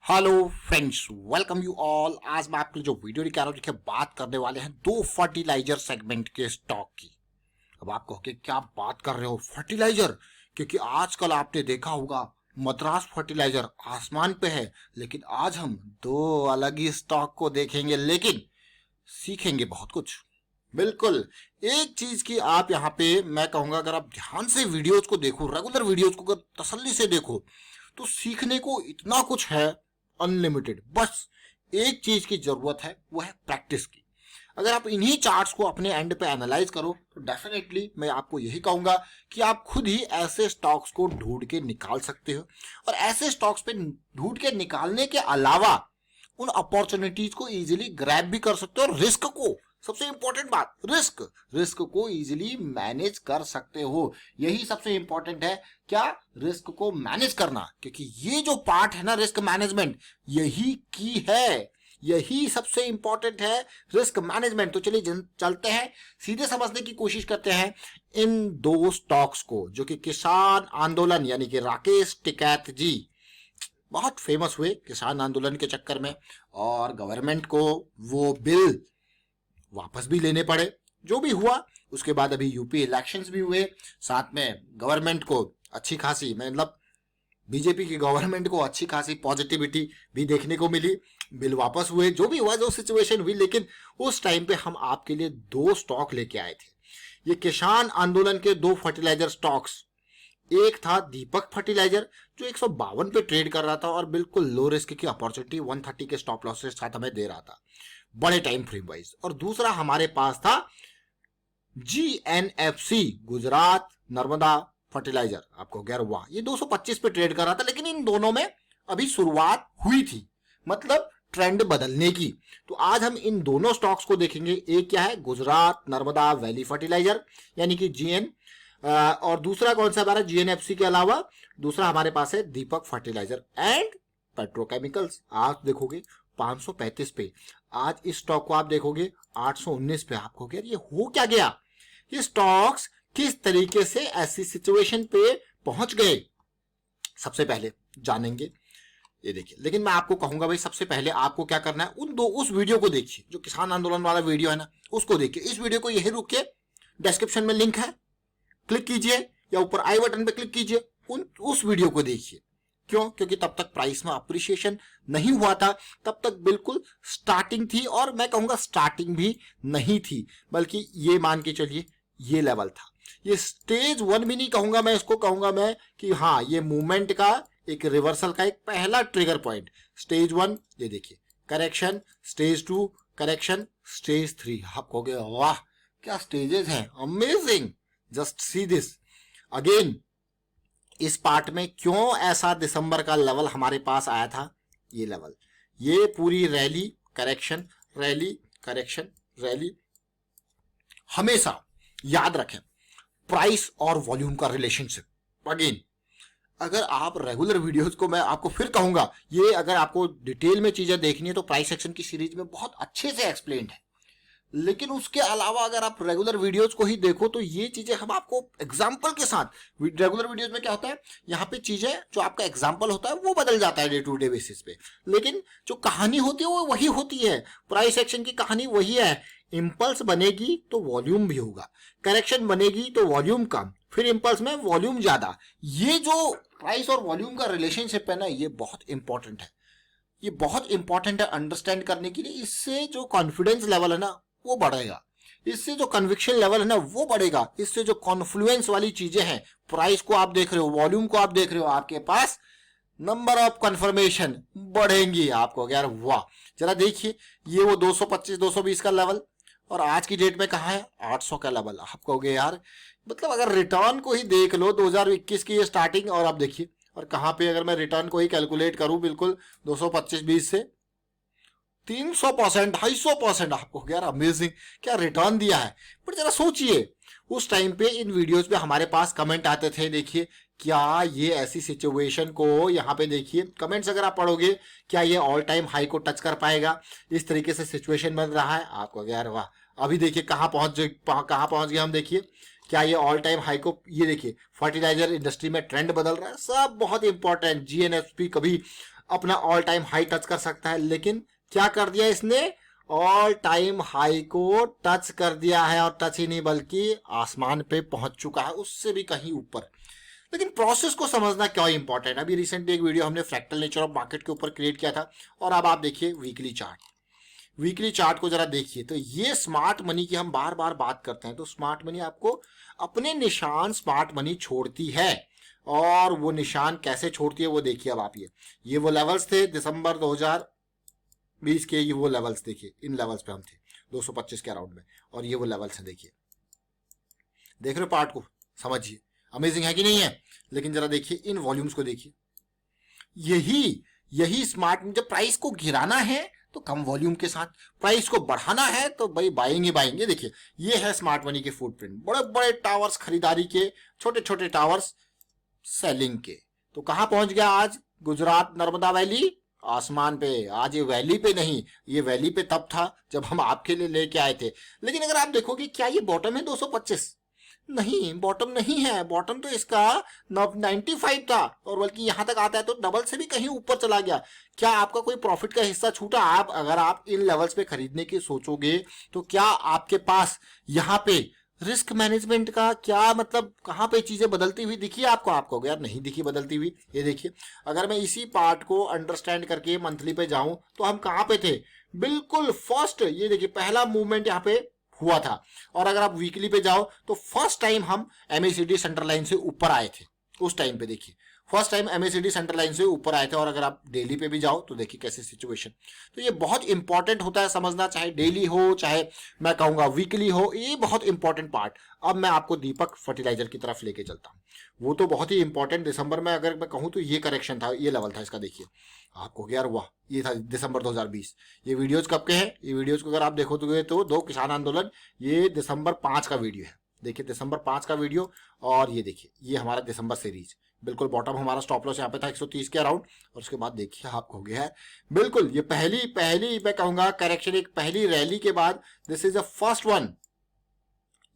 Hello friends, welcome you all. आज मैं आपके लिए जो वीडियो लेके आ रहा हूँ, देखिए बात करने वाले हैं दो फर्टिलाइजर सेगमेंट के स्टॉक की। अब आप कहोगे क्या बात कर रहे हो फर्टिलाइजर, क्योंकि आजकल आपने देखा होगा मद्रास फर्टिलाइजर आसमान पे है। लेकिन आज हम दो अलग ही स्टॉक को देखेंगे, लेकिन सीखेंगे बहुत कुछ। बिल्कुल, एक चीज की आप यहाँ पे मैं कहूंगा, अगर आप ध्यान से वीडियोज को देखो, रेगुलर वीडियोज को अगर तसल्ली से देखो, तो सीखने को इतना कुछ है, अनलिमिटेड। बस एक चीज की जरूरत है, वो है प्रैक्टिस की। अगर आप इन्हीं चार्ट्स को अपने एंड पे एनालाइज करो, तो डेफिनेटली मैं आपको यही कहूंगा कि आप खुद ही ऐसे स्टॉक्स को ढूंढ के निकाल सकते हो। और ऐसे स्टॉक्स पे ढूंढ के निकालने के अलावा उन अपॉर्चुनिटीज को इजीली ग्रैब भी कर सकते हो, और रिस्क को, सबसे इंपॉर्टेंट बात, रिस्क को इजीली मैनेज कर सकते हो। यही सबसे इंपॉर्टेंट है, क्या, रिस्क को मैनेज करना। क्योंकि ये जो पार्ट है ना, रिस्क मैनेजमेंट, यही की है, यही सबसे इंपॉर्टेंट है, रिस्क मैनेजमेंट। तो चलिए चलते हैं, सीधे समझने की कोशिश करते हैं इन दो स्टॉक्स को, जो कि किसान आंदोलन यानी कि राकेश टिकैत जी बहुत फेमस हुए किसान आंदोलन के चक्कर में, और गवर्नमेंट को वो बिल वापस भी लेने पड़े। जो भी हुआ, उसके बाद अभी यूपी इलेक्शंस भी हुए, साथ में गवर्नमेंट को अच्छी खासी, मतलब बीजेपी की गवर्नमेंट को अच्छी खासी पॉजिटिविटी भी देखने को मिली, बिल वापस हुए, जो भी हुआ, जो सिचुएशन हुई। लेकिन उस टाइम पे हम आपके लिए दो स्टॉक लेके आए थे। ये किसान आंदोलन के दो फर्टिलाइजर स्टॉक्स, एक था दीपक फर्टिलाइजर जो 152 पे ट्रेड कर रहा था और बिल्कुल लो रिस्क की अपॉर्चुनिटी 130 के स्टॉप लॉस के साथ हमें दे रहा था बड़े टाइम फ्रेम वाइज। और दूसरा हमारे पास था GNFC, गुजरात नर्मदा फर्टिलाइजर। आपको गैर वाह, ये 225 पे ट्रेड कर रहा था, लेकिन इन दोनों में अभी शुरुआत हुई थी, मतलब ट्रेंड बदलने की। तो आज हम इन दोनों स्टॉक्स को देखेंगे। एक क्या है, गुजरात नर्मदा वैली फर्टिलाइजर यानी कि GN, और दूसरा कौन सा हमारा GNFC के अलावा दूसरा हमारे पास है दीपक फर्टिलाइजर एंड पेट्रोकेमिकल्स। आज देखोगे 535 पे, आज इस स्टॉक को आप देखोगे 819 पे। आपको यार ये हो क्या गया, ये स्टॉक्स किस तरीके से ऐसी सिचुएशन पे पहुंच गए, सबसे पहले जानेंगे। ये देखिए, लेकिन मैं आपको कहूंगा भाई, सबसे पहले आपको क्या करना है, उस वीडियो को देखिए, जो किसान आंदोलन वाला वीडियो है ना, उसको देखिए। इस वीडियो को यही रुक के डिस्क्रिप्शन में लिंक है, क्लिक कीजिए, या ऊपर आई बटन पे क्लिक कीजिए, उस वीडियो को देखिए। क्यों? क्योंकि तब तक प्राइस में अप्रिशिएशन नहीं हुआ था, तब तक बिल्कुल स्टार्टिंग थी, और मैं कहूंगा स्टार्टिंग भी नहीं थी, बल्कि ये मान के चलिए ये लेवल था। ये स्टेज 1 भी नहीं कहूंगा मैं, इसको कहूंगा मैं कि हाँ, ये मूवमेंट का एक रिवर्सल का एक पहला ट्रिगर पॉइंट। स्टेज 1 ये देखिए, करेक्शन, स्टेज 2 करेक्शन, स्टेज 3। आप कहोगे वाह क्या स्टेजेस हैं, amazing, just see this again. इस पार्ट में क्यों ऐसा दिसंबर का लेवल हमारे पास आया था, ये लेवल, ये पूरी rally correction, rally correction, rally. हमेशा याद रखें प्राइस और वॉल्यूम का रिलेशनशिप। अगेन, अगर आप रेगुलर वीडियोस को, मैं आपको फिर कहूंगा, ये अगर आपको डिटेल में चीजें देखनी है तो प्राइस सेक्शन की सीरीज में बहुत अच्छे से एक्सप्लेन्ड है। लेकिन उसके अलावा अगर आप रेगुलर वीडियोस को ही देखो, तो ये चीजें हम आपको एग्जांपल के साथ, रेगुलर वीडियोस में क्या होता है, यहाँ पे चीजें जो आपका एग्जांपल होता है वो बदल जाता है डे टू डे बेसिस पे, लेकिन जो कहानी होती है वो वही होती है। प्राइस एक्शन की कहानी वही है। इंपल्स बनेगी तो वॉल्यूम भी होगा, करेक्शन बनेगी तो वॉल्यूम कम, फिर इंपल्स में वॉल्यूम ज्यादा। ये जो प्राइस और वॉल्यूम का रिलेशनशिप है ना, ये बहुत इंपॉर्टेंट है, ये बहुत इंपॉर्टेंट है अंडरस्टैंड करने के लिए। इससे जो कॉन्फिडेंस लेवल है ना वो बढ़ेगा, इससे जो कन्विक्शन लेवल है ना वो बढ़ेगा, इससे जो कॉन्फ्लुएंस वाली चीजें हैं, प्राइस को आप देख रहे हो, वॉल्यूम को आप देख रहे हो, आपके पास नंबर ऑफ कंफर्मेशन बढ़ेंगी। आपको यार वाह, जरा देखिए, ये वो 225 220 का लेवल, और आज की डेट में कहा है 800 का लेवल। आप कहोगे यार, मतलब अगर रिटर्न को ही देख लो 2021 की ये स्टार्टिंग, और आप देखिए, और कहां पे अगर मैं रिटर्न को ही कैलकुलेट करूं, बिल्कुल 225-20 से 300%, 250%। आपको यार अमेजिंग, क्या रिटर्न दिया है। पर जरा सोचिए, उस टाइम पे इन वीडियोस पे हमारे पास कमेंट आते थे, देखिए क्या ये ऐसी सिचुएशन को, यहाँ पे देखिए कमेंट्स अगर आप पढ़ोगे, क्या ये ऑल टाइम हाई को टच कर पाएगा, इस तरीके से सिचुएशन बन रहा है। आपको यार वाह, अभी देखिए कहाँ पहुंच गए हम, देखिए क्या ये ऑल टाइम हाई को, ये देखिए फर्टिलाइजर इंडस्ट्री में ट्रेंड बदल रहा है, सब बहुत इंपॉर्टेंट। GNFP कभी अपना ऑल टाइम हाई टच कर सकता है, लेकिन क्या कर दिया इसने, ऑल टाइम हाई को टच कर दिया है, और टच ही नहीं बल्कि आसमान पे पहुंच चुका है, उससे भी कहीं ऊपर। लेकिन प्रोसेस को समझना क्यों इंपॉर्टेंट। अभी रिसेंटली एक वीडियो हमने फ्रैक्टल नेचर ऑफ मार्केट के ऊपर क्रिएट किया था, और अब आप देखिए वीकली चार्ट। वीकली चार्ट को जरा देखिए, तो ये स्मार्ट मनी की हम बार बार बात करते हैं, तो स्मार्ट मनी आपको अपने निशान स्मार्ट मनी छोड़ती है, और वो निशान कैसे छोड़ती है वो देखिए। अब आप ये वो लेवल्स थे दिसंबर 2020 के, ये वो लेवल्स देखिए, इन लेवल्स पे हम थे 225 के अराउंड में, और ये वो लेवल्स हैं। देखिए, देख रहे हो पार्ट को, समझिए अमेजिंग है कि नहीं है। लेकिन जरा देखिए इन वॉल्यूम्स को देखिए, यही स्मार्ट, जब प्राइस को गिराना है तो कम वॉल्यूम के साथ, प्राइस को बढ़ाना है तो भाई बाइंग ही बाइंग। ये देखिए, ये है स्मार्ट मनी के फुटप्रिंट, बड़े बड़े टावर्स खरीदारी के, छोटे छोटे टावर्स सेलिंग के। तो कहां पहुंच गया आज गुजरात नर्मदा वैली, आसमान पे। आज ये वैली पे नहीं, ये वैली पे तब था जब हम आपके लिए लेके आए थे। लेकिन अगर आप देखोगे, क्या ये बॉटम है 225? नहीं, बॉटम नहीं है। बॉटम तो इसका 95 था, और बल्कि यहां तक आता है तो डबल से भी कहीं ऊपर चला गया। क्या आपका कोई प्रॉफिट का हिस्सा छूटा? आप अगर आप इन लेवल्स पे खरीदने की सोचोगे तो क्या आपके पास यहाँ पे रिस्क मैनेजमेंट का क्या मतलब, कहां पे चीजें बदलती हुई दिखी आपको? आपको यार नहीं दिखी बदलती हुई। ये देखिए, अगर मैं इसी पार्ट को अंडरस्टैंड करके मंथली पे जाऊं तो हम कहां पे थे, बिल्कुल फर्स्ट। ये देखिए, पहला मूवमेंट यहाँ पे हुआ था। और अगर आप वीकली पे जाओ तो फर्स्ट टाइम हम MACD सेंटर लाइन से ऊपर आए थे। उस टाइम पे देखिए, first time MACD centre line से ऊपर आए थे। और अगर आप डेली पे भी जाओ तो देखिए कैसे सिचुएशन। तो ये बहुत इंपॉर्टेंट होता है समझना, चाहे डेली हो चाहे मैं कहूंगा वीकली हो, ये बहुत इंपॉर्टेंट पार्ट। अब मैं आपको दीपक फर्टिलाइजर की तरफ लेके चलता हूँ। वो तो बहुत ही इंपॉर्टेंट, दिसंबर में अगर मैं कहूँ तो ये करेक्शन था, ये लेवल था इसका। देखिए आपको यार वाह, ये था दिसंबर 2020। ये वीडियोज कब के हैं? ये वीडियोज को अगर आप देखोगे तो दो किसान आंदोलन, ये दिसंबर 5 का वीडियो है। देखिए दिसंबर 5 का वीडियो, और ये देखिए ये हमारा दिसंबर सीरीज। बिल्कुल बॉटम हमारा स्टॉप लॉस यहाँ पे था 130 के अराउंड, और उसके बाद देखिए आपको हो गया है बिल्कुल ये पहली मैं कहूंगा करेक्शन, एक पहली रैली के बाद this is the first one,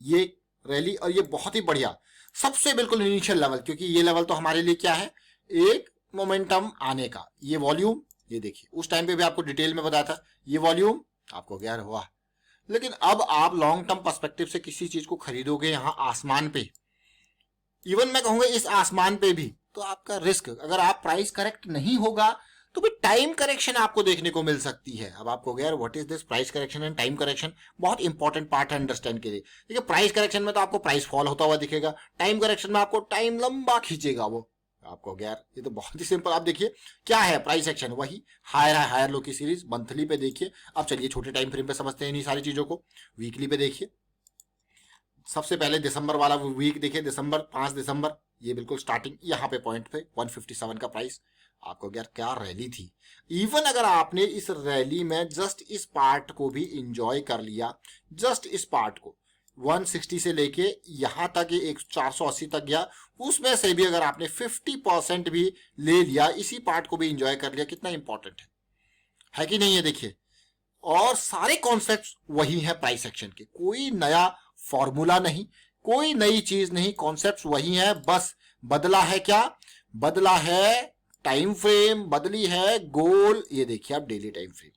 ये रैली। और ये बहुत ही बढ़िया सबसे बिल्कुल इनिशियल लेवल, क्योंकि ये लेवल तो हमारे लिए क्या है, एक मोमेंटम आने का। ये वॉल्यूम, ये देखिए उस टाइम पे भी आपको डिटेल में बताया था, ये वॉल्यूम आपको गया हुआ। लेकिन अब आप लॉन्ग टर्म पर्सपेक्टिव से किसी चीज को खरीदोगे यहाँ आसमान पे, इवन मैं कहूंगा इस आसमान पे भी, तो आपका रिस्क, अगर आप प्राइस करेक्ट नहीं होगा तो भी टाइम करेक्शन आपको देखने को मिल सकती है। अब आपको यार what is this price correction and time correction, बहुत इंपॉर्टेंट पार्ट है अंडरस्टैंड के लिए। देखिए प्राइस करेक्शन में तो आपको प्राइस फॉल होता हुआ दिखेगा, टाइम करेक्शन में आपको टाइम लंबा खींचेगा वो आपको। यार ये तो बहुत ही सिंपल, आप देखिए क्या है प्राइस एक्शन, वही हायर लो की सीरीज। मंथली पे देखिए, अब चलिए छोटे टाइम फ्रेम पे समझते हैं इन्हीं सारी चीजों को। वीकली पे देखिए, सबसे पहले दिसंबर वाला वीक देखिए, दिसंबर 5 दिसंबर, ये बिल्कुल स्टार्टिंग यहाँ पे पॉइंट पे 157 का प्राइस। आपको यार क्या रैली थी। इवन अगर आपने इस रैली में जस्ट इस पार्ट को भी इंजॉय कर लिया, जस्ट इस पार्ट को 160 से लेके यहां तक ये 480 तक गया, उसमें से भी अगर आपने 50% भी ले लिया, इसी पार्ट को भी इंजॉय कर लिया, कितना इंपॉर्टेंट है कि नहीं है? देखिए, और सारे कॉन्सेप्ट्स वही है प्राइस एक्शन के, कोई नया फॉर्मूला नहीं, कोई नई चीज नहीं, कॉन्सेप्ट्स वही है। बस बदला है क्या? बदला है टाइम फ्रेम, बदली है गोल। ये देखिए आप daily time frame,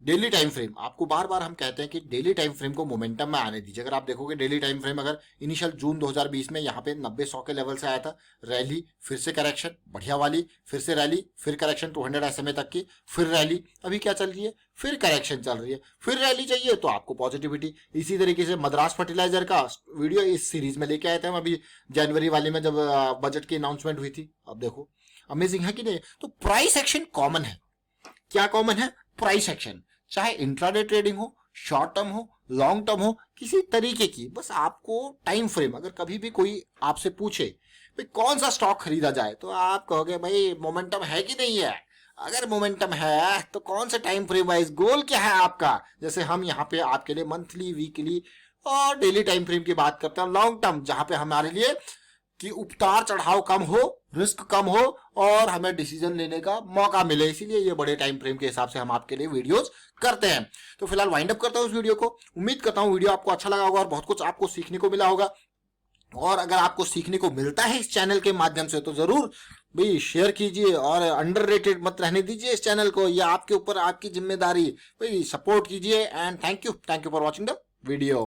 daily time frame आपको बार बार हम कहते हैं कि डेली टाइम फ्रेम को मोमेंटम में आने दीजिए। अगर आप देखोगे डेली टाइम फ्रेम, अगर इनिशियल जून 2020 में यहाँ पे 90-100 के लेवल से आया था, रैली, फिर से करेक्शन बढ़िया वाली, फिर से रैली, फिर करेक्शन 200 SMA तक की, फिर रैली, अभी क्या चल रही है, फिर करेक्शन चल रही है, फिर रैली चाहिए तो आपको पॉजिटिविटी। इसी तरीके से मद्रास फर्टिलाइजर का वीडियो इस सीरीज में लेके आए थे हम अभी जनवरी वाले में, जब बजट की अनाउंसमेंट हुई थी। अब देखो अमेजिंग है कि नहीं? तो प्राइस एक्शन कॉमन है। क्या कॉमन है? प्राइस एक्शन, चाहे इंट्राडे ट्रेडिंग हो, शॉर्ट टर्म हो, लॉन्ग टर्म हो, किसी तरीके की। बस आपको टाइम फ्रेम, अगर कभी भी कोई आपसे पूछे भाई कौन सा स्टॉक खरीदा जाए, तो आप कहोगे भाई मोमेंटम है कि नहीं है। अगर मोमेंटम है तो कौन से टाइम फ्रेम वाइज, गोल क्या है आपका। जैसे हम यहाँ पे आपके लिए मंथली, वीकली और डेली टाइम फ्रेम की बात करते हैं, लॉन्ग टर्म जहां पे हमारे लिए कि उतार चढ़ाव कम हो, रिस्क कम हो और हमें डिसीजन लेने का मौका मिले, इसीलिए ये बड़े टाइम फ्रेम के हिसाब से हम आपके लिए वीडियोस करते हैं। तो फिलहाल वाइंड अप करता हूं इस वीडियो को। उम्मीद करता हूं वीडियो आपको अच्छा लगा होगा और बहुत कुछ आपको सीखने को मिला होगा। और अगर आपको सीखने को मिलता है इस चैनल के माध्यम से तो जरूर भाई शेयर कीजिए और अंडररेटेड मत रहने दीजिए इस चैनल को, ये आपके ऊपर आपकी जिम्मेदारी। भाई सपोर्ट कीजिए and thank you for watching the video.